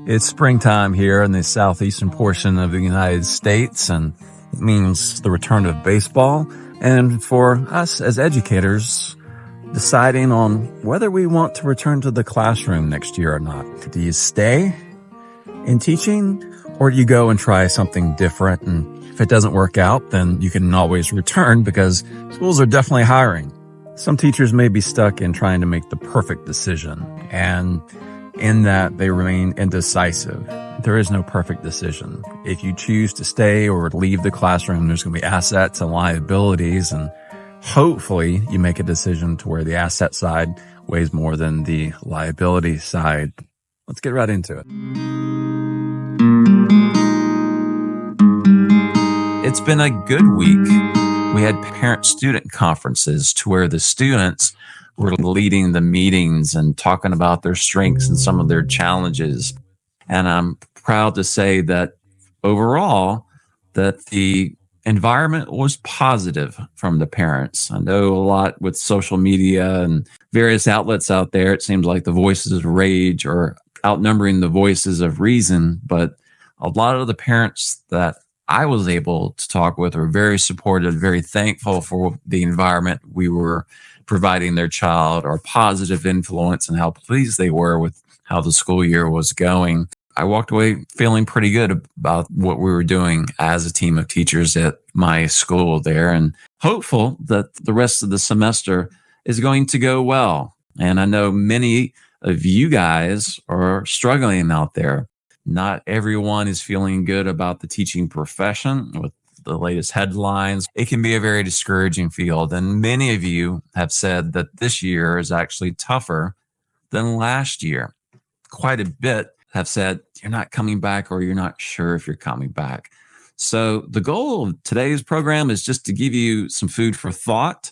It's springtime here in the southeastern portion of the United States, and it means the return of baseball. And for us as educators, deciding on whether we want to return to the classroom next year or not. Do you stay in teaching, or do you go and try something different? And if it doesn't work out, then you can always return, because schools are definitely hiring. Some teachers may be stuck in trying to make the perfect decision, and in that they remain indecisive. There is no perfect decision. If you choose to stay or leave the classroom, there's going to be assets and liabilities, and hopefully you make a decision to where the asset side weighs more than the liability side. Let's get right into it. It's been a good week. We had parent-student conferences to where the students were leading the meetings and talking about their strengths and some of their challenges. And I'm proud to say that overall, that the environment was positive from the parents. I know a lot with social media and various outlets out there, it seems like the voices of rage are outnumbering the voices of reason. But a lot of the parents that I was able to talk with were very supportive, very thankful for the environment we were providing their child, or positive influence, and how pleased they were with how the school year was going. I walked away feeling pretty good about what we were doing as a team of teachers at my school there, and hopeful that the rest of the semester is going to go well. And I know many of you guys are struggling out there. Not everyone is feeling good about the teaching profession with the latest headlines. It can be a very discouraging field. And many of you have said that this year is actually tougher than last year. Quite a bit have said you're not coming back, or you're not sure if you're coming back. So the goal of today's program is just to give you some food for thought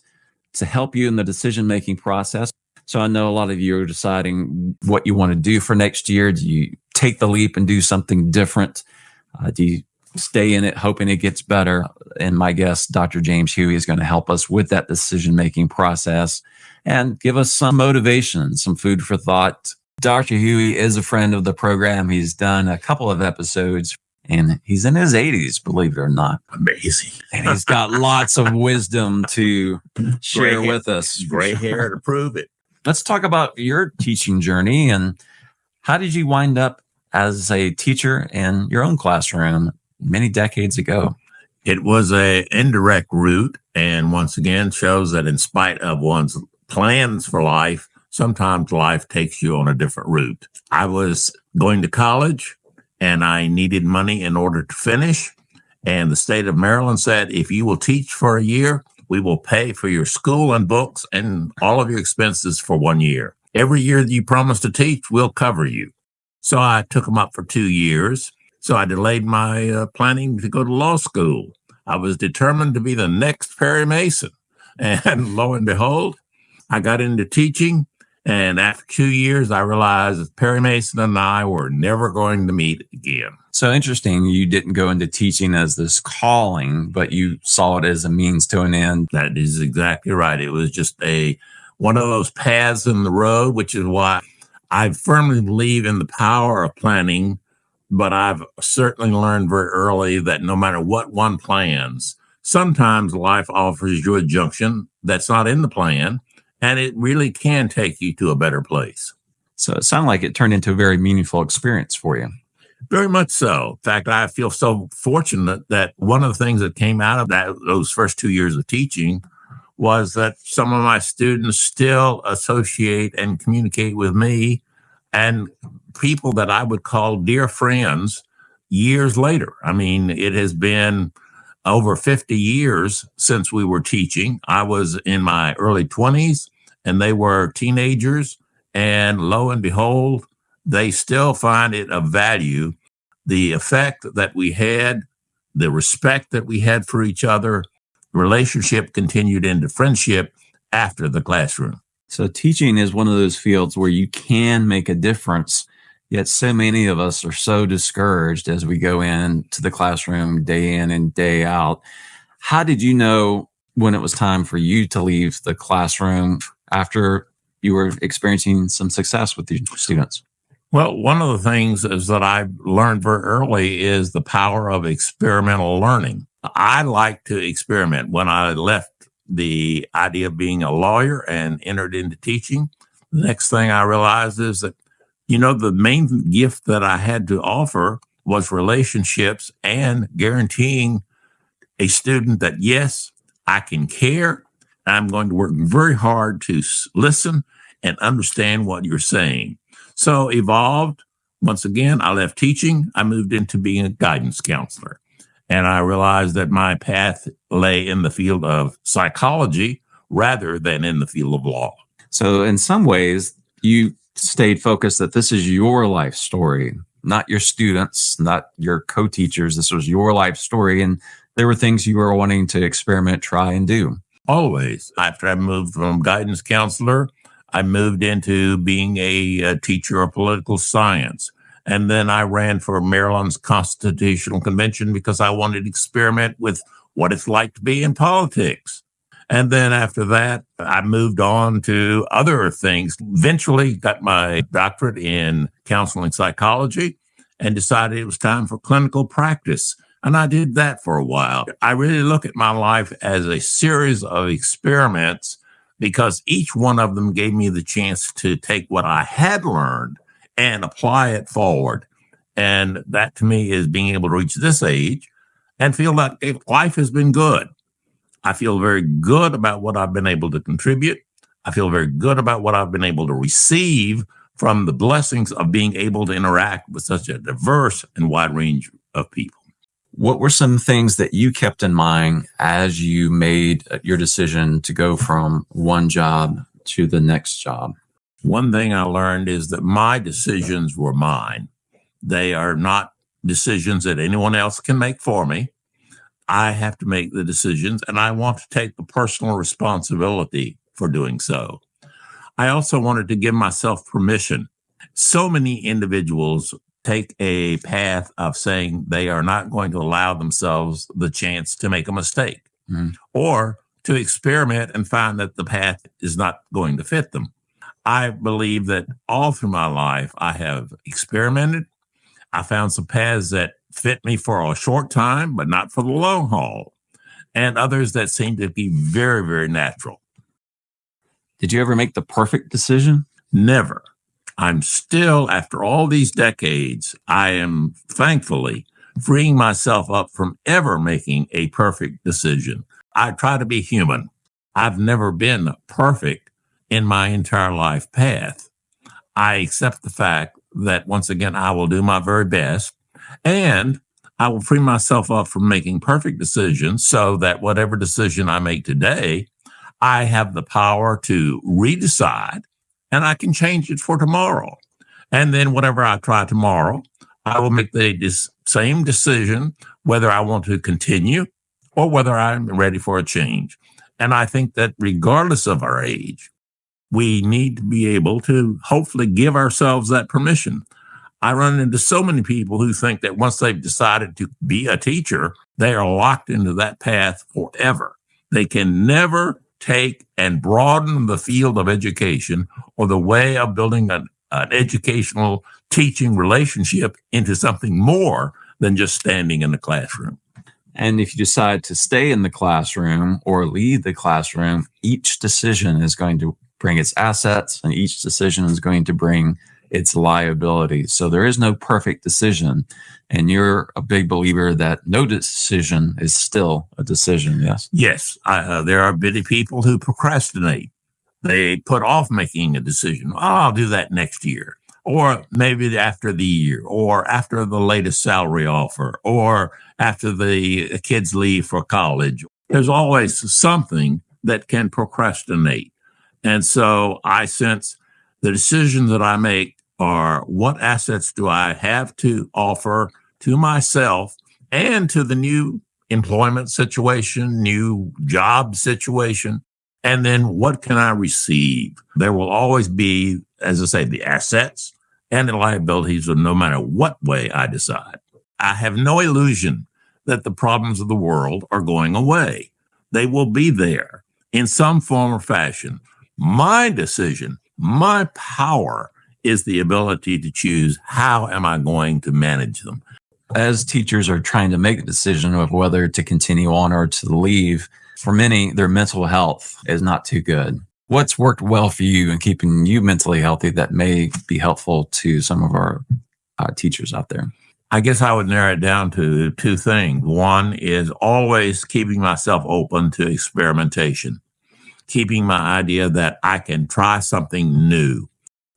to help you in the decision-making process. So I know a lot of you are deciding what you want to do for next year. Do you take the leap and do something different? Do you stay in it hoping it gets better? And my guest, Dr. James Hughey, is going to help us with that decision-making process and give us some motivation, some food for thought. Dr. Hughey is a friend of the program. He's done a couple of episodes, and he's in his 80s, believe it or not. Amazing. And he's got lots of wisdom to share with us. Gray hair to prove it. Let's talk about your teaching journey, and how did you wind up as a teacher in your own classroom many decades ago? It was an indirect route, and once again shows that in spite of one's plans for life, sometimes life takes you on a different route. I was going to college, and I needed money in order to finish, and the state of Maryland said, if you will teach for a year, we will pay for your school and books and all of your expenses for 1 year. Every year that you promise to teach, we'll cover you. So I took them up for 2 years. So I delayed my planning to go to law school. I was determined to be the next Perry Mason. And lo and behold, I got into teaching. And after 2 years, I realized that Perry Mason and I were never going to meet again. So interesting, you didn't go into teaching as this calling, but you saw it as a means to an end. That is exactly right. It was just one of those paths in the road, which is why I firmly believe in the power of planning. But I've certainly learned very early that no matter what one plans, sometimes life offers you a junction that's not in the plan, and it really can take you to a better place. So it sounded like it turned into a very meaningful experience for you. Very much so. In fact, I feel so fortunate that one of the things that came out of those first 2 years of teaching was that some of my students still associate and communicate with me, and people that I would call dear friends years later. I mean, it has been over 50 years since we were teaching. I was in my early 20s and they were teenagers, and lo and behold, they still find it of value, the effect that we had, the respect that we had for each other. Relationship continued into friendship after the classroom. So teaching is one of those fields where you can make a difference. Yet so many of us are so discouraged as we go into the classroom day in and day out. How did you know when it was time for you to leave the classroom after you were experiencing some success with your students? Well, one of the things is that I learned very early is the power of experimental learning. I like to experiment. When I left the idea of being a lawyer and entered into teaching, the next thing I realized is that, the main gift that I had to offer was relationships and guaranteeing a student that, yes, I can care. I'm going to work very hard to listen and understand what you're saying. So evolved. Once again, I left teaching. I moved into being a guidance counselor. And I realized that my path lay in the field of psychology rather than in the field of law. So in some ways, you stayed focused that this is your life story, not your students, not your co-teachers. This was your life story. And there were things you were wanting to experiment, try, and do. Always. After I moved from guidance counselor, I moved into being a teacher of political science. And then I ran for Maryland's Constitutional Convention because I wanted to experiment with what it's like to be in politics. And then after that, I moved on to other things. Eventually got my doctorate in counseling psychology and decided it was time for clinical practice. And I did that for a while. I really look at my life as a series of experiments because each one of them gave me the chance to take what I had learned and apply it forward. And that to me is being able to reach this age and feel that life has been good. I feel very good about what I've been able to contribute. I feel very good about what I've been able to receive from the blessings of being able to interact with such a diverse and wide range of people. What were some things that you kept in mind as you made your decision to go from one job to the next job? One thing I learned is that my decisions were mine. They are not decisions that anyone else can make for me. I have to make the decisions, and I want to take the personal responsibility for doing so. I also wanted to give myself permission. So many individuals take a path of saying they are not going to allow themselves the chance to make a mistake or to experiment and find that the path is not going to fit them. I believe that all through my life, I have experimented. I found some paths that fit me for a short time, but not for the long haul, and others that seem to be very, very natural. Did you ever make the perfect decision? Never. I'm still, after all these decades, I am thankfully freeing myself up from ever making a perfect decision. I try to be human. I've never been perfect in my entire life path. I accept the fact that, once again, I will do my very best, and I will free myself up from making perfect decisions so that whatever decision I make today, I have the power to redecide and I can change it for tomorrow. And then whatever I try tomorrow, I will make the same decision, whether I want to continue or whether I'm ready for a change. And I think that regardless of our age, we need to be able to hopefully give ourselves that permission. I run into so many people who think that once they've decided to be a teacher, they are locked into that path forever. They can never take and broaden the field of education or the way of building an educational teaching relationship into something more than just standing in the classroom. And if you decide to stay in the classroom or leave the classroom, each decision is going to bring its assets and each decision is going to bring its liability. So there is no perfect decision. And you're a big believer that no decision is still a decision, yes? Yes. There are many people who procrastinate. They put off making a decision. Oh, I'll do that next year, or maybe after the year, or after the latest salary offer, or after the kids leave for college. There's always something that can procrastinate. And so I sense the decisions that I make are what assets do I have to offer to myself and to the new employment situation, new job situation. And then what can I receive? There will always be, as I say, the assets and the liabilities, no matter what way I decide. I have no illusion that the problems of the world are going away. They will be there in some form or fashion. My decision, my power is the ability to choose how am I going to manage them. As teachers are trying to make a decision of whether to continue on or to leave, for many, their mental health is not too good. What's worked well for you in keeping you mentally healthy that may be helpful to some of our teachers out there? I guess I would narrow it down to two things. One is always keeping myself open to experimentation, keeping my idea that I can try something new.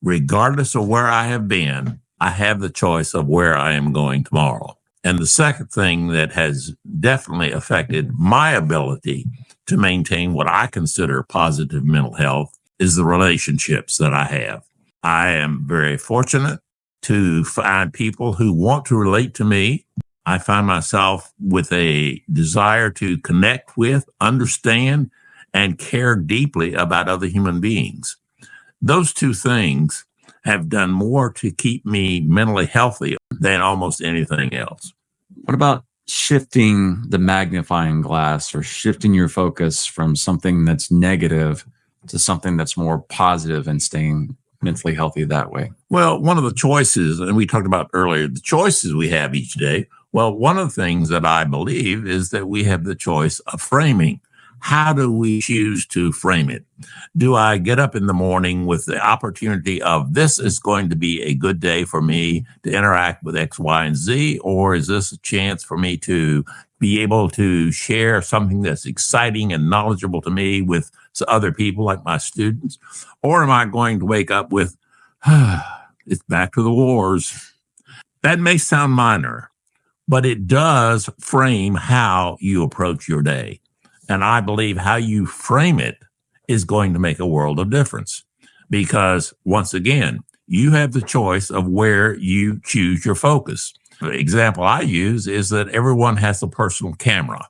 Regardless of where I have been, I have the choice of where I am going tomorrow. And the second thing that has definitely affected my ability to maintain what I consider positive mental health is the relationships that I have. I am very fortunate to find people who want to relate to me. I find myself with a desire to connect with, understand, and care deeply about other human beings. Those two things have done more to keep me mentally healthy than almost anything else. What about shifting the magnifying glass or shifting your focus from something that's negative to something that's more positive and staying mentally healthy that way? Well, one of the choices, and we talked about earlier, the choices we have each day. Well, one of the things that I believe is that we have the choice of framing. How do we choose to frame it? Do I get up in the morning with the opportunity of this is going to be a good day for me to interact with X, Y, and Z? Or is this a chance for me to be able to share something that's exciting and knowledgeable to me with other people like my students? Or am I going to wake up with, it's back to the wars? That may sound minor, but it does frame how you approach your day. And I believe how you frame it is going to make a world of difference because, once again, you have the choice of where you choose your focus. The example I use is that everyone has a personal camera.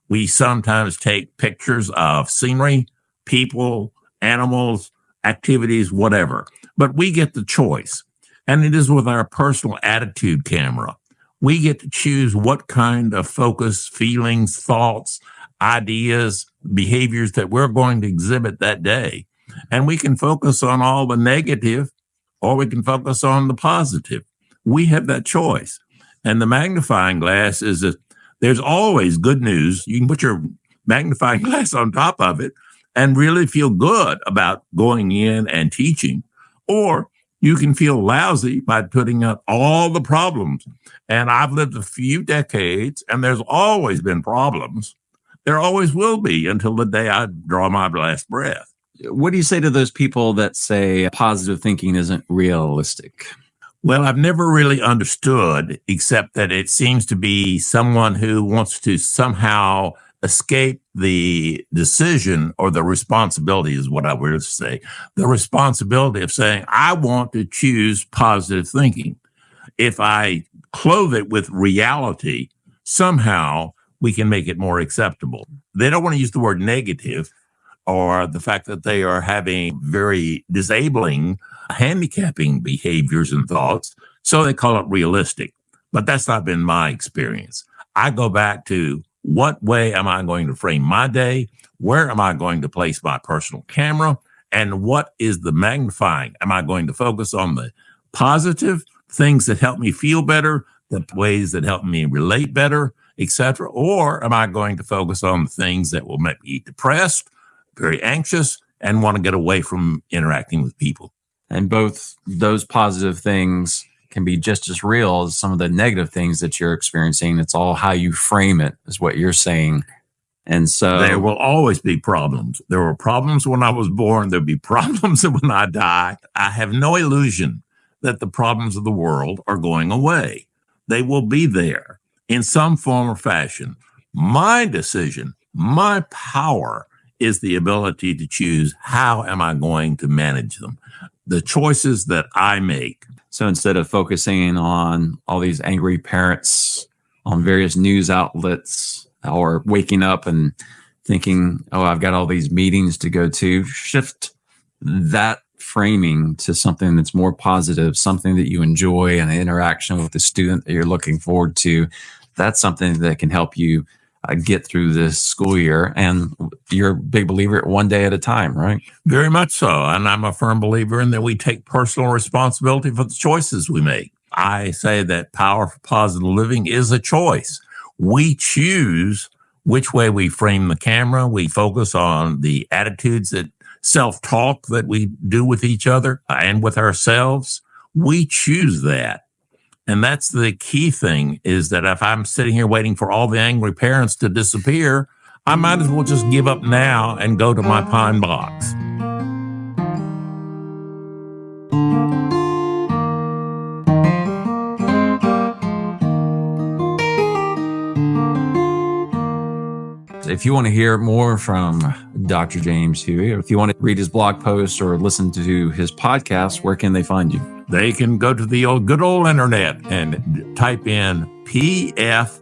We sometimes take pictures of scenery, people, animals, activities, whatever, but we get the choice. And it is with our personal attitude camera. We get to choose what kind of focus, feelings, thoughts, ideas, behaviors that we're going to exhibit that day. And we can focus on all the negative or we can focus on the positive. We have that choice. And the magnifying glass is that there's always good news. You can put your magnifying glass on top of it and really feel good about going in and teaching. Or you can feel lousy by putting out all the problems. And I've lived a few decades and there's always been problems. There always will be until the day I draw my last breath. What do you say to those people that say positive thinking isn't realistic? Well, I've never really understood, except that it seems to be someone who wants to somehow escape the decision or the responsibility is what I would say. The responsibility of saying, I want to choose positive thinking. If I clothe it with reality, somehow we can make it more acceptable. They don't want to use the word negative or the fact that they are having very disabling, handicapping behaviors and thoughts. So they call it realistic. But that's not been my experience. I go back to what way am I going to frame my day? Where am I going to place my personal camera? And what is the magnifying? Am I going to focus on the positive things that help me feel better, the ways that help me relate better, etc.? Or am I going to focus on the things that will make me depressed, very anxious, and want to get away from interacting with people? And both those positive things can be just as real as some of the negative things that you're experiencing. It's all how you frame it, is what you're saying. And so there will always be problems. There were problems when I was born. There'll be problems when I die. I have no illusion that the problems of the world are going away. They will be there in some form or fashion. My decision, my power is the ability to choose how am I going to manage them. The choices that I make. So instead of focusing on all these angry parents on various news outlets or waking up and thinking, oh, I've got all these meetings to go to. Shift that framing to something that's more positive, something that you enjoy, and an interaction with the student that you're looking forward to. That's something that can help you get through this school year. And you're a big believer at one day at a time, right? Very much so. And I'm a firm believer in that we take personal responsibility for the choices we make. I say that power for positive living is a choice. We choose which way we frame the camera. We focus on the attitudes, that self-talk that we do with each other and with ourselves. We choose that. And that's the key thing, is that if I'm sitting here waiting for all the angry parents to disappear, I might as well just give up now and go to my pine box. If you want to hear more from Dr. James Hughey, or if you want to read his blog posts or listen to his podcast, where can they find you? They can go to the good old internet and type in pfpl.us.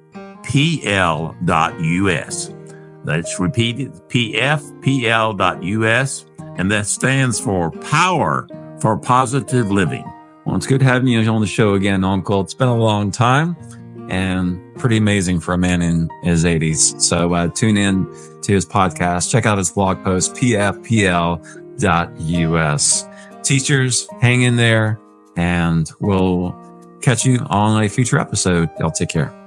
Let's repeat it, pfpl.us, and that stands for Power for Positive Living. Well, it's good having you on the show again, Uncle. It's been a long time and pretty amazing for a man in his 80s. So tune in to his podcast. Check out his blog post, pfpl.us. Teachers, hang in there, and we'll catch you on a future episode. Y'all take care.